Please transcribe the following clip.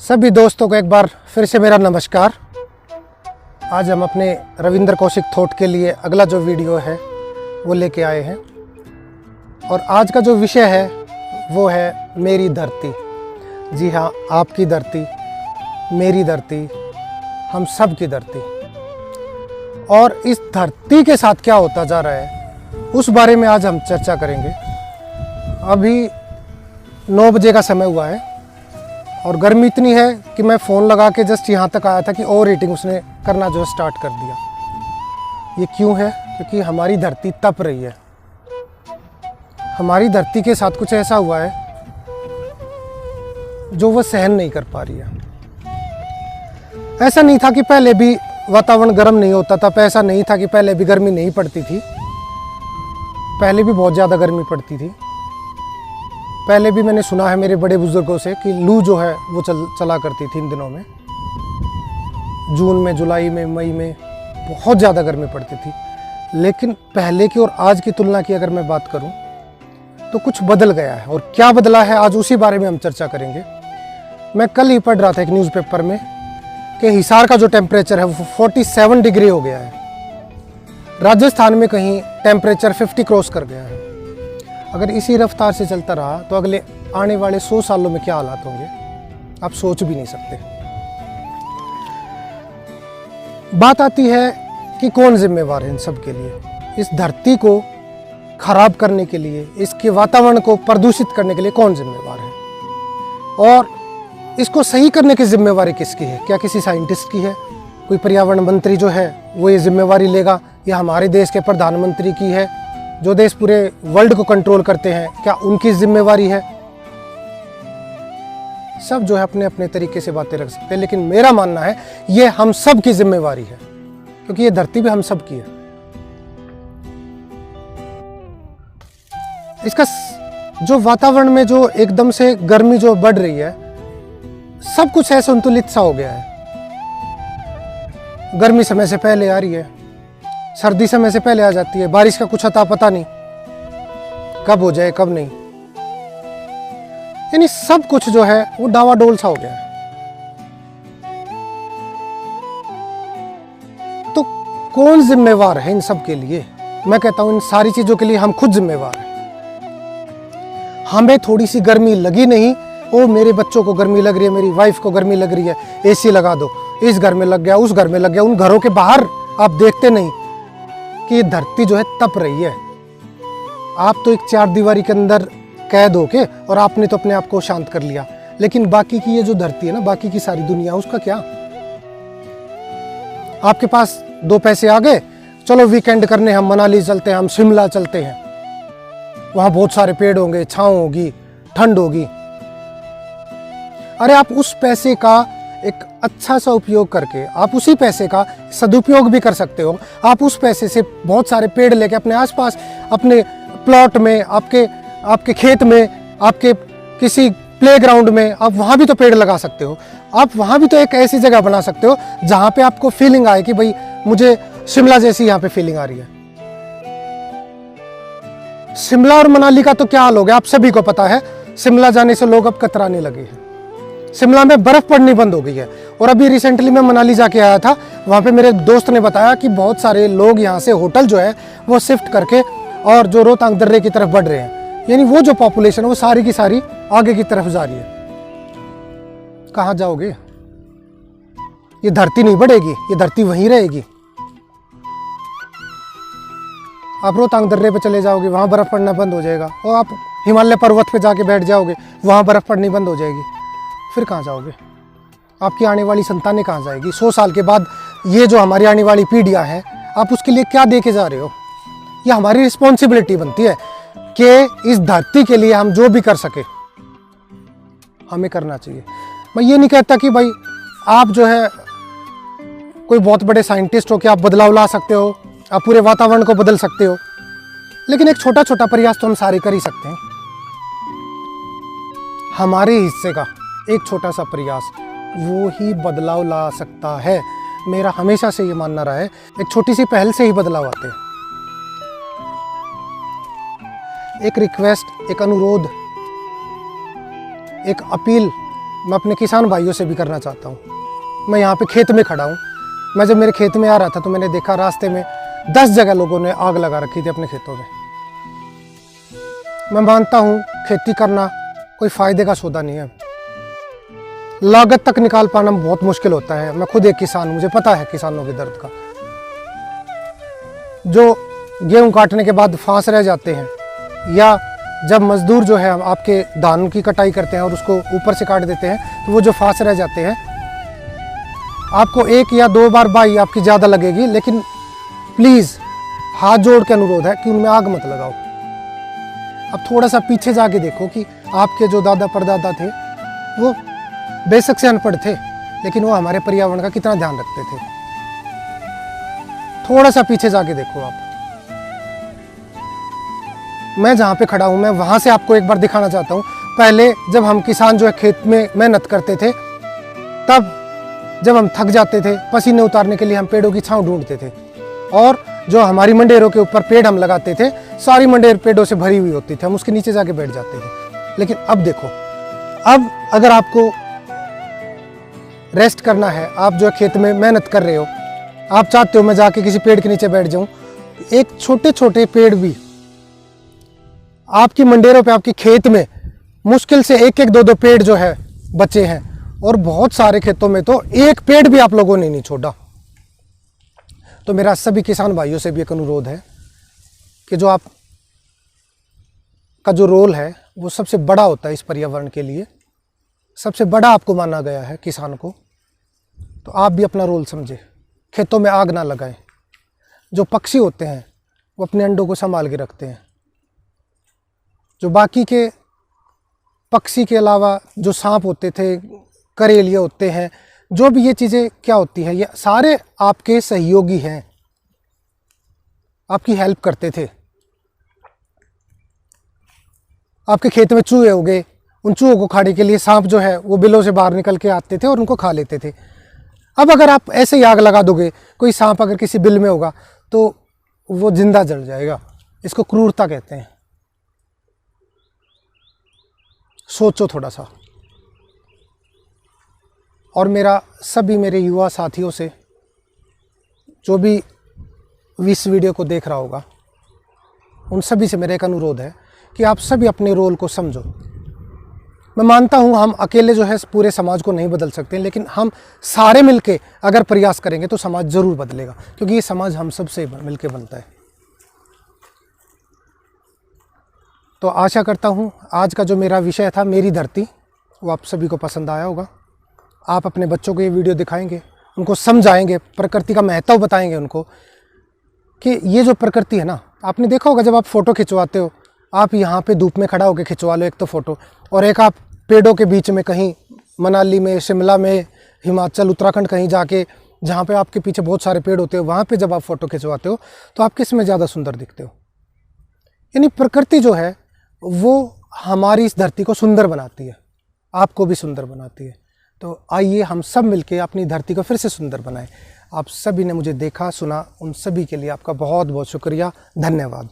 सभी दोस्तों को एक बार फिर से मेरा नमस्कार। आज हम अपने रविंद्र कौशिक थॉट के लिए अगला जो वीडियो है वो लेके आए हैं और आज का जो विषय है वो है मेरी धरती। जी हाँ, आपकी धरती, मेरी धरती, हम सब की धरती। और इस धरती के साथ क्या होता जा रहा है उस बारे में आज हम चर्चा करेंगे। अभी 9 बजे का समय हुआ है और गर्मी इतनी है कि मैं फ़ोन लगा के जस्ट यहाँ तक आया था कि ओवर हीटिंग उसने करना जो स्टार्ट कर दिया। ये क्यों है? क्योंकि हमारी धरती तप रही है। हमारी धरती के साथ कुछ ऐसा हुआ है जो वो सहन नहीं कर पा रही है। ऐसा नहीं था कि पहले भी वातावरण गर्म नहीं होता था, ऐसा नहीं था कि पहले भी गर्मी नहीं पड़ती थी। पहले भी बहुत ज़्यादा गर्मी पड़ती थी। पहले भी मैंने सुना है मेरे बड़े बुजुर्गों से कि लू जो है वो चला करती थी इन दिनों में। जून में, जुलाई में, मई में बहुत ज़्यादा गर्मी पड़ती थी। लेकिन पहले की और आज की तुलना की अगर मैं बात करूं तो कुछ बदल गया है। और क्या बदला है आज उसी बारे में हम चर्चा करेंगे। मैं कल ही पढ़ रहा था एक न्यूज़पेपर में कि हिसार का जो टेम्परेचर है वो 47 डिग्री हो गया है। राजस्थान में कहीं टेम्परेचर 50 क्रॉस कर गया है। अगर इसी रफ्तार से चलता रहा तो अगले आने वाले 100 सालों में क्या हालात होंगे आप सोच भी नहीं सकते। बात आती है कि कौन जिम्मेवार है इन सब के लिए। इस धरती को खराब करने के लिए, इसके वातावरण को प्रदूषित करने के लिए कौन जिम्मेवार है और इसको सही करने की जिम्मेवारी किसकी है? क्या किसी साइंटिस्ट की है? कोई पर्यावरण मंत्री जो है वो ये जिम्मेवारी लेगा या हमारे देश के प्रधानमंत्री की है जो देश पूरे वर्ल्ड को कंट्रोल करते हैं, क्या उनकी जिम्मेवारी है? सब जो है अपने अपने तरीके से बातें रख सकते हैं, लेकिन मेरा मानना है ये हम सब की जिम्मेवारी है क्योंकि ये धरती भी हम सब की है। इसका जो वातावरण में जो एकदम से गर्मी जो बढ़ रही है, सब कुछ ऐसा संतुलित सा हो गया है। गर्मी समय से पहले आ रही है, सर्दी समय से पहले आ जाती है, बारिश का कुछ अता पता नहीं कब हो जाए कब नहीं। यानी सब कुछ जो है वो डावाडोल सा हो गया है। तो कौन जिम्मेवार है इन सब के लिए? मैं कहता हूं इन सारी चीजों के लिए हम खुद जिम्मेवार हैं। हमें थोड़ी सी गर्मी लगी नहीं, ओ मेरे बच्चों को गर्मी लग रही है, मेरी वाइफ को गर्मी लग रही है, एसी लगा दो, इस घर में लग गया, उस घर में लग गया। उन घरों के बाहर आप देखते नहीं कि ये धरती जो है तप रही है। आप तो एक 4 दीवारी के अंदर कैद होके और आपने तो अपने आप को शांत कर लिया, लेकिन बाकी की ये जो धरती है ना, बाकी की सारी दुनिया, उसका क्या? आपके पास 2 पैसे आ गए, चलो वीकेंड करने हम मनाली चलते हैं, हम शिमला चलते हैं, वहां बहुत सारे पेड़ होंगे, छांव होगी, ठंड होगी। अरे आप उस पैसे का एक अच्छा सा उपयोग करके आप उसी पैसे का सदुपयोग भी कर सकते हो। आप उस पैसे से बहुत सारे पेड़ लेके अपने आसपास, अपने प्लॉट में, आपके खेत में, आपके किसी प्लेग्राउंड में, आप वहाँ भी तो पेड़ लगा सकते हो। आप वहाँ भी तो एक ऐसी जगह बना सकते हो जहाँ पे आपको फीलिंग आए कि भाई मुझे शिमला जैसी यहाँ पे फीलिंग आ रही है। शिमला और मनाली का तो क्या हाल हो गया आप सभी को पता है। शिमला जाने से लोग अब कतराने लगे हैं। शिमला में बर्फ पड़नी बंद हो गई है। और अभी रिसेंटली मैं मनाली जाके आया था, वहाँ पे मेरे दोस्त ने बताया कि बहुत सारे लोग यहाँ से होटल जो है वो शिफ्ट करके और जो रोहतांग दर्रे की तरफ बढ़ रहे हैं। यानी वो जो पॉपुलेशन है वो सारी की सारी आगे की तरफ जा रही है। कहाँ जाओगे? ये धरती नहीं बढ़ेगी, ये धरती वहीं रहेगी। आप रोहतांग दर्रे पे चले जाओगे, वहाँ बर्फ पड़ना बंद हो जाएगा। और आप हिमालय पर्वत पे जाके बैठ जाओगे, वहाँ बर्फ पड़नी बंद हो जाएगी। फिर कहाँ जाओगे? आपकी आने वाली संतानें कहाँ जाएगी? 100 साल के बाद ये जो हमारी आने वाली पीढ़ियाँ हैं, आप उसके लिए क्या दे के जा रहे हो? ये हमारी रिस्पॉन्सिबिलिटी बनती है कि इस धरती के लिए हम जो भी कर सके हमें करना चाहिए। मैं ये नहीं कहता कि भाई आप जो है कोई बहुत बड़े साइंटिस्ट हो कि आप बदलाव ला सकते हो, आप पूरे वातावरण को बदल सकते हो, लेकिन एक छोटा छोटा प्रयास तो हम सारे कर ही सकते हैं। हमारे हिस्से का एक छोटा सा प्रयास वो ही बदलाव ला सकता है। मेरा हमेशा से ये मानना रहा है, एक छोटी सी पहल से ही बदलाव आते हैं। एक रिक्वेस्ट, एक अनुरोध, एक अपील मैं अपने किसान भाइयों से भी करना चाहता हूँ। मैं यहाँ पे खेत में खड़ा हूँ। मैं जब मेरे खेत में आ रहा था तो मैंने देखा रास्ते में 10 जगह लोगों ने आग लगा रखी थी अपने खेतों में। मैं मानता हूँ खेती करना कोई फ़ायदे का सौदा नहीं है। लागत तक निकाल पाना बहुत मुश्किल होता है। मैं खुद एक किसान हूँ, मुझे पता है किसानों के दर्द का। जो गेहूँ काटने के बाद फांस रह जाते हैं, या जब मजदूर जो है आपके धान की कटाई करते हैं और उसको ऊपर से काट देते हैं, तो वो जो फांस रह जाते हैं, आपको 1 या 2 बार बाई आपकी ज़्यादा लगेगी, लेकिन प्लीज़ हाथ जोड़ के अनुरोध है कि उनमें आग मत लगाओ। अब थोड़ा सा पीछे जाके देखो कि आपके जो दादा परदादा थे वो बेशक से अनपढ़ थे, लेकिन वो हमारे पर्यावरण का कितना ध्यान रखते थे। थोड़ा सा पीछे जाके देखो आप। मैं जहाँ पे खड़ा हूँ, मैं वहाँ से आपको एक बार दिखाना चाहता हूँ। पहले जब हम किसान जो है खेत में मेहनत करते थे, तब जब हम थक जाते थे, पसीने उतारने के लिए हम पेड़ों की छांव ढूंढते थे, और जो हमारी मंडेरों के ऊपर पेड़ हम लगाते थे, सारी मंडेर पेड़ों से भरी हुई होती थी, हम उसके नीचे जाके बैठ जाते थे। लेकिन अब देखो, अब अगर आपको रेस्ट करना है, आप जो खेत में मेहनत कर रहे हो, आप चाहते हो मैं जाके किसी पेड़ के नीचे बैठ जाऊं, एक छोटे छोटे पेड़ भी आपकी मंडेरों पे, आपके खेत में मुश्किल से 1-1, 2-2 पेड़ जो है बचे हैं, और बहुत सारे खेतों में तो एक पेड़ भी आप लोगों ने नहीं छोड़ा। तो मेरा सभी किसान भाइयों से भी एक अनुरोध है कि जो आप का जो रोल है वो सबसे बड़ा होता है इस पर्यावरण के लिए, सबसे बड़ा आपको माना गया है किसान को, तो आप भी अपना रोल समझे। खेतों में आग ना लगाएं। जो पक्षी होते हैं वो अपने अंडों को संभाल के रखते हैं। जो बाकी के पक्षी के अलावा जो सांप होते थे, करेलिए होते हैं, जो भी ये चीज़ें क्या होती हैं, ये सारे आपके सहयोगी हैं, आपकी हेल्प करते थे। आपके खेत में चूहे हो गए, उन चूहों को खाने के लिए सांप जो है वो बिलों से बाहर निकल के आते थे और उनको खा लेते थे। अब अगर आप ऐसे ही आग लगा दोगे, कोई सांप अगर किसी बिल में होगा तो वो जिंदा जल जाएगा। इसको क्रूरता कहते हैं। सोचो थोड़ा सा। और मेरा सभी मेरे युवा साथियों से, जो भी इस वीडियो को देख रहा होगा, उन सभी से मेरा एक अनुरोध है कि आप सभी अपने रोल को समझो। मैं मानता हूँ हम अकेले जो है पूरे समाज को नहीं बदल सकते, लेकिन हम सारे मिलके अगर प्रयास करेंगे तो समाज ज़रूर बदलेगा, क्योंकि ये समाज हम सबसे मिलके बनता है। तो आशा करता हूँ आज का जो मेरा विषय था, मेरी धरती, वो आप सभी को पसंद आया होगा। आप अपने बच्चों को ये वीडियो दिखाएंगे, उनको समझाएंगे, प्रकृति का महत्व बताएंगे उनको कि ये जो प्रकृति है ना, आपने देखा होगा जब आप फ़ोटो खिंचवाते हो, आप यहाँ पे धूप में खड़ा होकर खिंचवा लो एक तो फ़ोटो, और एक आप पेड़ों के बीच में कहीं मनाली में, शिमला में, हिमाचल, उत्तराखंड कहीं जाके, जहाँ पे आपके पीछे बहुत सारे पेड़ होते हो, वहाँ पे जब आप फ़ोटो खिंचवाते हो तो आप किस में ज़्यादा सुंदर दिखते हो। यानी प्रकृति जो है वो हमारी इस धरती को सुंदर बनाती है, आपको भी सुंदर बनाती है। तो आइए हम सब मिलके अपनी धरती को फिर से सुंदर बनाएं। आप सभी ने मुझे देखा, सुना, उन सभी के लिए आपका बहुत बहुत शुक्रिया। धन्यवाद।